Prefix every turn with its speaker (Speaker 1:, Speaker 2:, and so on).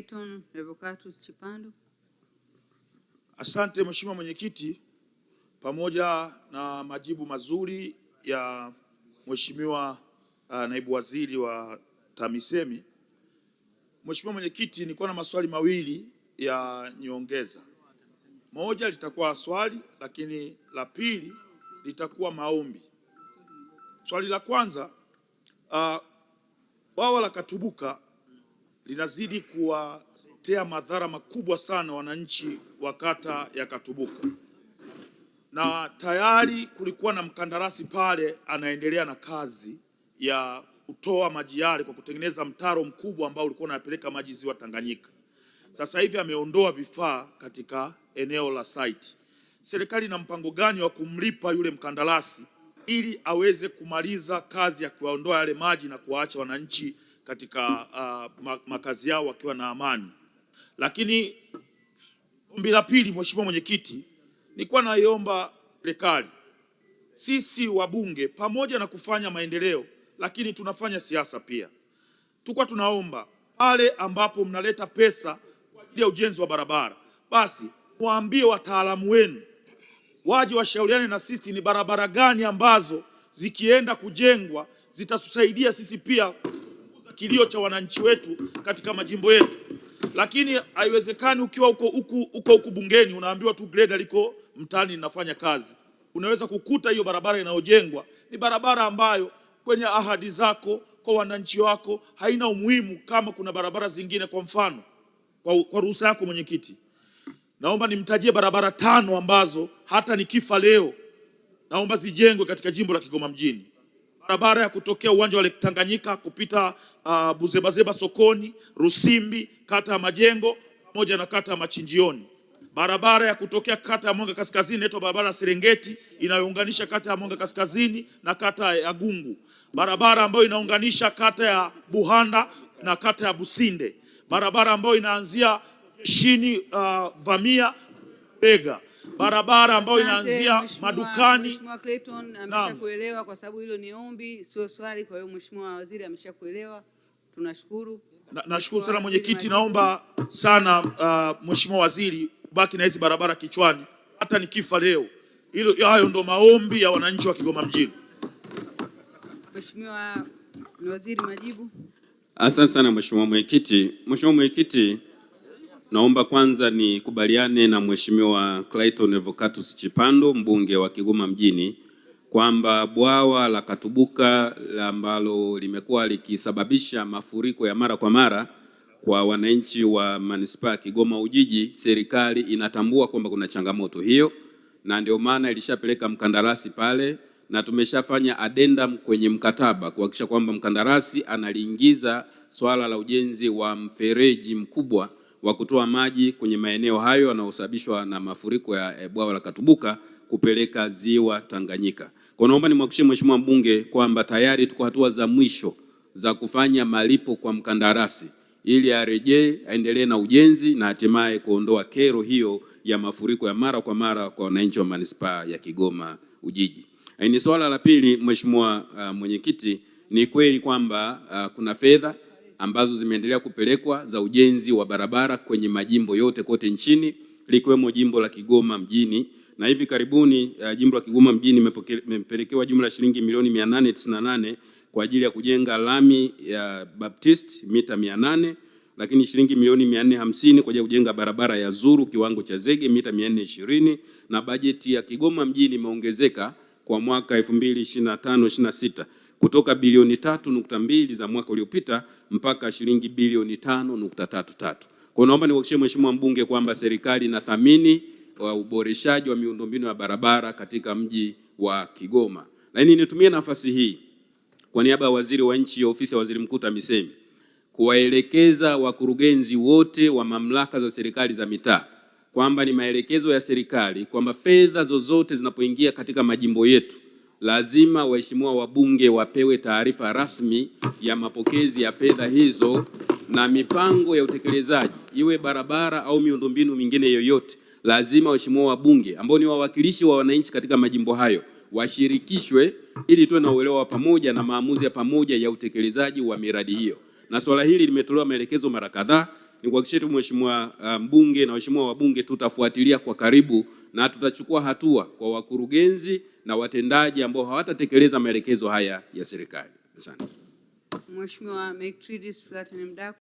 Speaker 1: Clayton Revocatus Chipando.
Speaker 2: Asante Mheshimiwa Mwenyekiti, pamoja na majibu mazuri ya Mheshimiwa Naibu Waziri wa TAMISEMI. Mheshimiwa Mwenyekiti, nilikuwa na maswali mawili ya nyongeza. Moja litakuwa swali, lakini la pili litakuwa maombi. Swali la kwanza, bwawa la Katubuka linazidi kuwatea madhara makubwa sana wananchi wa kata ya Katubuka, na tayari kulikuwa na mkandarasi pale anaendelea na kazi ya kutoa maji yale kwa kutengeneza mtaro mkubwa ambao ulikuwa unapeleka maji ziwa Tanganyika. Sasa hivi ameondoa vifaa katika eneo la site. Serikali ina mpango gani wa kumlipa yule mkandarasi ili aweze kumaliza kazi ya kuondoa yale maji na kuwaacha wananchi katika makazi yao wakiwa na amani? Lakini ombi la pili, Mheshimiwa Mwenyekiti, nilikuwa naiomba serikali, sisi wabunge pamoja na kufanya maendeleo, lakini tunafanya siasa pia. Tulikuwa tunaomba pale ambapo mnaleta pesa kwa ajili ya ujenzi wa barabara, basi waambie wataalamu wenu waje washauriane na sisi ni barabara gani ambazo zikienda kujengwa zitatusaidia sisi pia kupunguza kilio cha wananchi wetu katika majimbo yetu. Lakini haiwezekani ukiwa huko bungeni unaambiwa tu greda liko mtaani linafanya kazi. Unaweza kukuta hiyo barabara inayojengwa ni barabara ambayo kwenye ahadi zako kwa wananchi wako haina umuhimu kama kuna barabara zingine. Kwa mfano, kwa ruhusa yako Mwenyekiti, naomba nimtajie barabara 5 ambazo hata nikifa leo naomba zijengwe katika jimbo la Kigoma mjini. Barabara ya kutokea uwanja wa Lake Tanganyika kupita Buzebazeba sokoni, Rusimbi, kata ya Majengo pamoja na kata ya Machinjioni. Barabara ya kutokea kata ya Mwanga Kaskazini inaitwa barabara ya Serengeti inayounganisha kata ya Mwanga Kaskazini na kata ya Gungu. Barabara ambayo inaunganisha kata ya Buhanda na kata ya Businde. Barabara ambayo inaanzia chini Vamia Bega. Barabara ambayo inaanzia madukani.
Speaker 1: Mheshimiwa Clayton ameshakuelewa kwa sababu hilo ni ombi sio swali, kwa hiyo Mheshimiwa Waziri ameshakuelewa. Tunashukuru.
Speaker 2: Nashukuru sana Mwenyekiti, naomba sana Mheshimiwa Waziri baki na hizi barabara kichwani hata nikifa leo. Hayo ndo maombi ya wananchi wa Kigoma mjini.
Speaker 1: Mheshimiwa Waziri, majibu.
Speaker 3: Asante sana Mheshimiwa Mwenyekiti. Mheshimiwa Mwenyekiti, naomba kwanza nikubaliane na Mheshimiwa Clayton Revocatus Chipando, mbunge wa Kigoma mjini, kwamba bwawa la Katubuka ambalo limekuwa likisababisha mafuriko ya mara kwa mara kwa wananchi wa manispaa Kigoma Ujiji, serikali inatambua kwamba kuna changamoto hiyo, na ndio maana ilishapeleka mkandarasi pale na tumeshafanya addendum kwenye mkataba kuhakikisha kwamba mkandarasi analiingiza swala la ujenzi wa mfereji mkubwa wa kutoa maji kwenye maeneo hayo yanayosababishwa na mafuriko ya bwawa la Katubuka kupeleka ziwa Tanganyika. Kwa naomba nimhakikishie Mheshimiwa mbunge kwamba tayari tuko hatua za mwisho za kufanya malipo kwa mkandarasi ili arejee aendelee na ujenzi na hatimaye kuondoa kero hiyo ya mafuriko ya mara kwa mara kwa wananchi wa manispaa ya Kigoma Ujiji. Ni swala la pili, Mheshimiwa Mwenyekiti, ni kweli kwamba kuna fedha ambazo zimeendelea kupelekwa za ujenzi wa barabara kwenye majimbo yote kote nchini likiwemo jimbo la Kigoma mjini, na hivi karibuni jimbo la Kigoma mjini imepelekewa jumla ya shilingi milioni 898 kwa ajili ya kujenga lami ya Baptist mita 800, lakini shilingi milioni 450 kwa ajili ya kujenga barabara ya Zuru kiwango cha zege mita 420, na bajeti ya Kigoma mjini imeongezeka kwa mwaka 2025-26 kutoka bilioni 3.2 za mwaka uliopita mpaka shilingi bilioni 5.33. Kwa naomba niwahakikishie Mheshimiwa mbunge kwamba serikali inathamini uboreshaji wa miundombinu ya barabara katika mji wa Kigoma. Lakini nitumie nafasi hii kwa niaba ya Waziri wa Nchi, Ofisi ya Waziri Mkuu TAMISEMI, kuwaelekeza wakurugenzi wote wa mamlaka za serikali za mitaa kwamba ni maelekezo ya serikali kwamba fedha zozote zinapoingia katika majimbo yetu lazima waheshimiwa wabunge wapewe taarifa rasmi ya mapokezi ya fedha hizo na mipango ya utekelezaji, iwe barabara au miundombinu mingine yoyote. Lazima waheshimiwa wabunge ambao ni wawakilishi wa wananchi katika majimbo hayo washirikishwe ili tuwe na uelewa wa pamoja na maamuzi ya pamoja ya utekelezaji wa miradi hiyo. Na swala hili limetolewa maelekezo mara kadhaa Nikuhakikishie tu Mheshimiwa mbunge na waheshimiwa wabunge, tutafuatilia kwa karibu na tutachukua hatua kwa wakurugenzi na watendaji ambao hawatatekeleza maelekezo haya ya serikali. Asante.
Speaker 1: Mheshimiwa Mctredis Platinum Daku.